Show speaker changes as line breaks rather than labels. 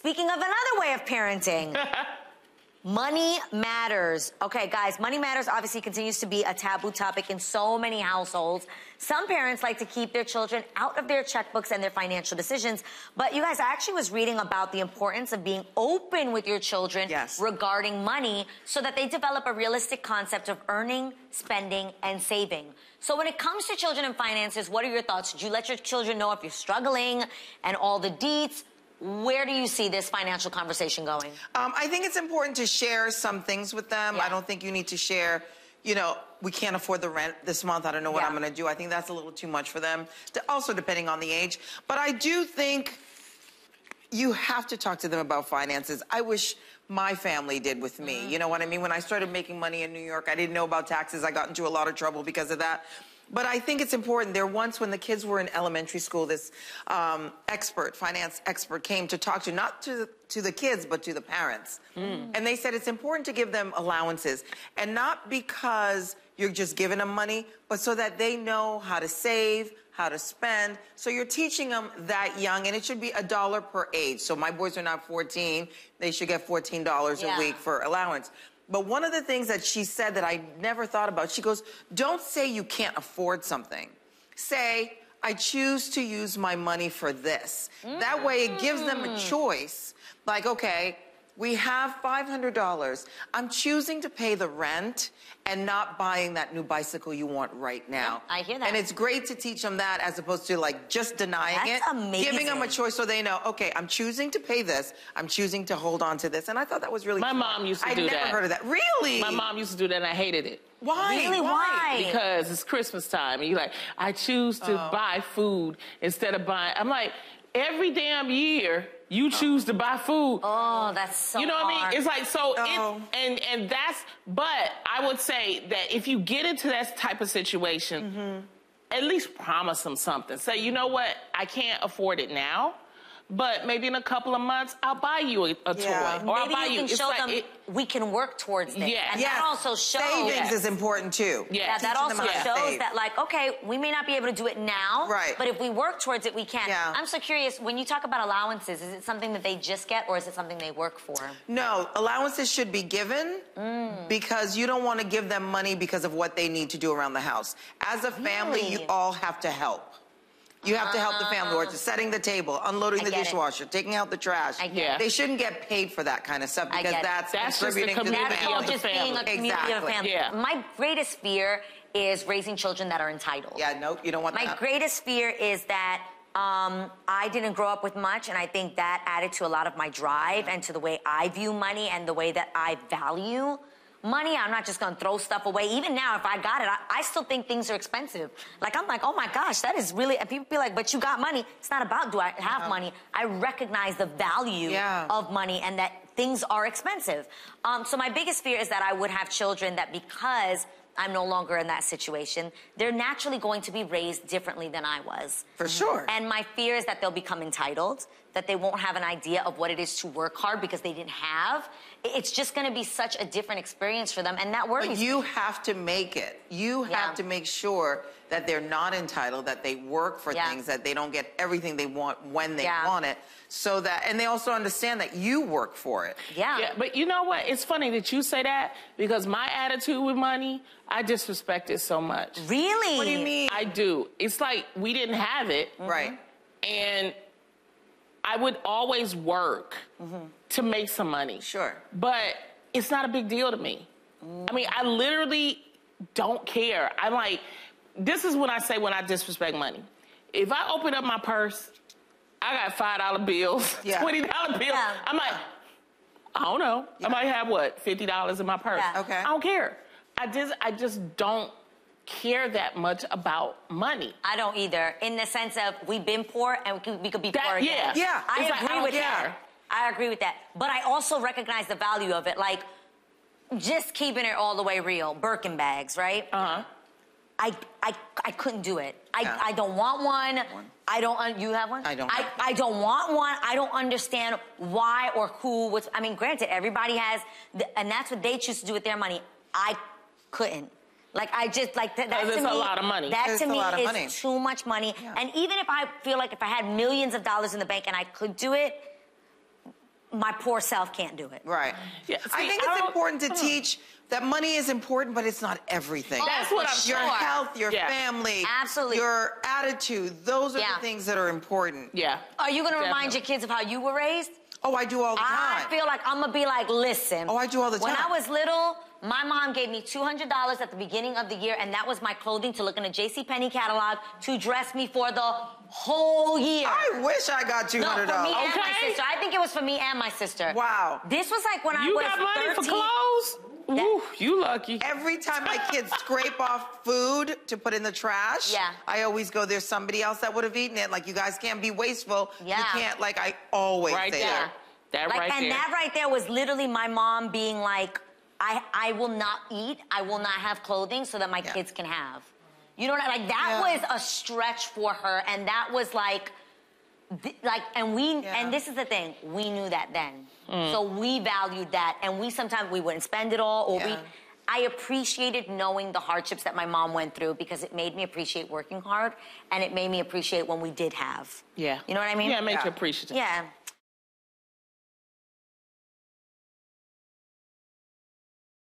Speaking of another way of parenting, money matters. Okay, guys, money matters obviously continues to be a taboo topic in so many households. Some parents like to keep their children out of their checkbooks and their financial decisions. But you guys, I actually was reading about the importance of being open with your children regarding money so that they develop a realistic concept of earning, spending, and saving. So when it comes to children and finances, what are your thoughts? Should you let your children know if you're struggling and all the deets? Where do you see this financial conversation going?
I think it's important to share some things with them. I don't think you need to share, you know, we can't afford the rent this month. I don't know what I'm going to do. I think that's a little too much for them, also depending on the age. But I do think you have to talk to them about finances. I wish my family did with me. You know what I mean? When I started making money in New York, I didn't know about taxes. I got into a lot of trouble because of that. But I think it's important. There once, when the kids were in elementary school, this finance expert came to talk to, not to the kids, but to the parents. And they said it's important to give them allowances. And not because you're just giving them money, but so that they know how to save, how to spend. So you're teaching them that young, and it should be $1 per age. So my boys are not 14. They should get $14 a week for allowance. But one of the things that she said that I never thought about, she goes, don't say you can't afford something. Say, I choose to use my money for this. That way it gives them a choice. Like, okay, we have $500. I'm choosing to pay the rent and not buying that new bicycle you want right now.
I hear that.
And it's great to teach them that as opposed to like just denying it.
That's amazing.
Giving them a choice so they know, okay, I'm choosing to pay this. I'm choosing to hold on to this. And I thought that was really
My mom used to do that.
I'd never heard of that. Really?
My mom used to do that and I hated it.
Why?
Really? Why?
Because it's Christmas time and you're like, I choose to buy food instead of buying. I'm like, every damn year you choose to buy food.
Oh, that's so
You know what I mean? It's like, so, and that's, but I would say that if you get into that type of situation, at least promise them something. Say, you know what? I can't afford it now, but maybe in a couple of months, I'll buy you a toy. Or
maybe
I'll buy
you can show them we can work towards this. And that also shows.
Savings is important too.
Yeah, that also shows that, like, okay, we may not be able to do it now, but if we work towards it, we can. I'm so curious, when you talk about allowances, is it something that they just get or is it something they work for?
No, allowances should be given because you don't want to give them money because of what they need to do around the house. As a family, you all have to help. You have to help the family, or just setting the table, unloading the dishwasher, taking out the trash. They shouldn't get paid for that kind of stuff because that's contributing to the family.
That's just being a community of family. My greatest fear is raising children that are entitled.
Nope, you don't want that.
My greatest fear is that I didn't grow up with much, and I think that added to a lot of my drive and to the way I view money and the way that I value money. I'm not just going to throw stuff away. Even now, if I got it, I still think things are expensive. Like, I'm like, oh my gosh, that is really, and people be like, but you got money. It's not about do I have money. I recognize the value of money and that things are expensive. So my biggest fear is that I would have children that because I'm no longer in that situation, they're naturally going to be raised differently than I was.
For sure.
And my fear is that they'll become entitled, that they won't have an idea of what it is to work hard because they didn't have. It's just going to be such a different experience for them, and that worries me.
But you have to make it. You have to make sure that they're not entitled, that they work for things, that they don't get everything they want when they want it, so that, and they also understand that you work for it.
But you know what? It's funny that you say that because my attitude with money, I disrespect it so much.
Really?
What do you mean?
I do. It's like we didn't have it.
Right.
And I would always work to make some money.
Sure.
But it's not a big deal to me. I mean, I literally don't care. I'm like, this is when I say when I disrespect money. If I open up my purse, I got $5 bills, $20 bills. I'm like, I don't know. I might have, what, $50 in my purse.
Okay.
I don't care. I just don't care that much about money.
I don't either, in the sense of we've been poor and we could be poor again. I agree with that. I agree with that. But I also recognize the value of it. Like, just keeping it all the way real. Birkin bags, right? I couldn't do it. I don't want one. I don't. You have one?
I don't.
I don't want one. I don't understand why or who. I mean, granted, everybody has, and that's what they choose to do with their money. I couldn't. Like, I just, like, that to me,
a lot of money.
That to me is too much money. And even if I feel like if I had millions of dollars in the bank and I could do it, my poor self can't do it.
Right.
Yeah,
I think it's important to teach that money is important, but it's not everything.
That's what I'm
Your
sure.
health, your family,
Absolutely.
your attitude, those are
Yeah.
the things that are important.
Yeah.
Are you going to remind
Definitely.
your kids of how you were raised?
Oh, I do all the time.
I feel like I'm going to be like, listen.
Oh, I do all the
When
time.
I was little, my mom gave me $200 at the beginning of the year, and that was my clothing to look in a JCPenney catalog to dress me for the whole year.
I wish I got $200.
No, for me and my
Okay.
sister. I think it was for me and my sister.
Wow.
This was like when I
You
was
got money
13.
for clothes? Woo, you lucky.
Every time my kids scrape off food to put in the trash,
Yeah.
I always go, there's somebody else that would have eaten it. Like, you guys can't be wasteful.
Yeah.
You can't, like, I always
Right
say
there.
that.
That
Like,
right
and
there.
that right there was literally my mom being like, I will not eat, I will not have clothing so that my kids can have. You know what I mean? Like, that was a stretch for her, and that was like, and this is the thing, we knew that then. So we valued that, and sometimes we wouldn't spend it all, or I appreciated knowing the hardships that my mom went through because it made me appreciate working hard, and it made me appreciate when we did have.
Yeah.
You know what I mean?
Yeah, it makes you appreciative.
Yeah.